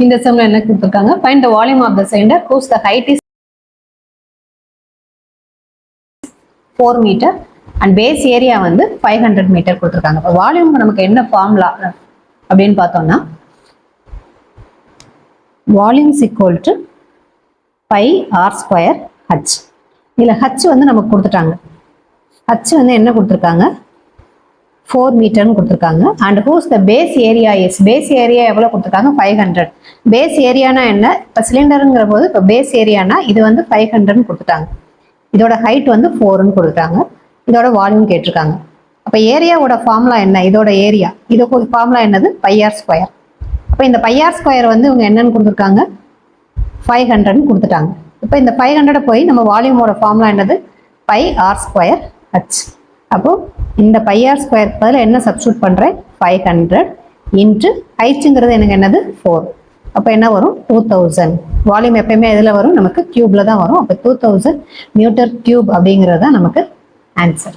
இந்த சம்ல என்ன கொடுத்துருக்காங்க, find the volume of the cylinder whose the height is 4 meter and base area வந்து 500 metre கொடுத்துருக்காங்க. இப்போ வால்யூம் நமக்கு என்ன ஃபார்முலா அப்படின்னு பார்த்தோம்னா, volume is equal to pi r square h. இதில் ஹச் வந்து நமக்கு கொடுத்துட்டாங்க. ஹச் வந்து என்ன கொடுத்துருக்காங்க, 4 மீட்டர்னு கொடுத்துருக்காங்க. And whose the base area is, base area எவ்வளோ கொடுத்துருக்காங்க, 500. பேஸ் ஏரியானா என்ன, இப்போ சிலிண்டருங்கிற போது இப்போ பேஸ் ஏரியானா இது வந்து 500ன்னு கொடுத்துட்டாங்க. இதோட ஹைட் வந்து 4ன்னு கொடுத்துட்டாங்க. இதோட வால்யூம் கேட்டிருக்காங்க. அப்போ ஏரியாவோட ஃபார்முலா என்ன, இதோட ஏரியா, இதோட ஃபார்முலா என்னது, பைஆர் ஸ்கொயர். அப்போ இந்த பைஆர் ஸ்கொயர் வந்து இவங்க என்னன்னு கொடுத்துருக்காங்க, 500ன்னு கொடுத்துட்டாங்க. இப்போ இந்த 500 போய் நம்ம வால்யூமோட ஃபார்முலா என்னது, பை ஆர் ஸ்கொயர் ஹச். அப்போ இந்த பைஆர் ஸ்கொயர் பதில் என்ன சப்ஸ்டியூட் பண்ணுறேன், 500 இன்ட்டு ஹைச்சுங்கிறது எனக்கு என்னது 4. அப்போ என்ன வரும், 2000. வால்யூம் எப்பயுமே எதில் வரும், நமக்கு கியூப்ல தான் வரும். அப்போ 2000 மீட்டர் கியூப் அப்படிங்கிறது தான் நமக்கு ஆன்சர்.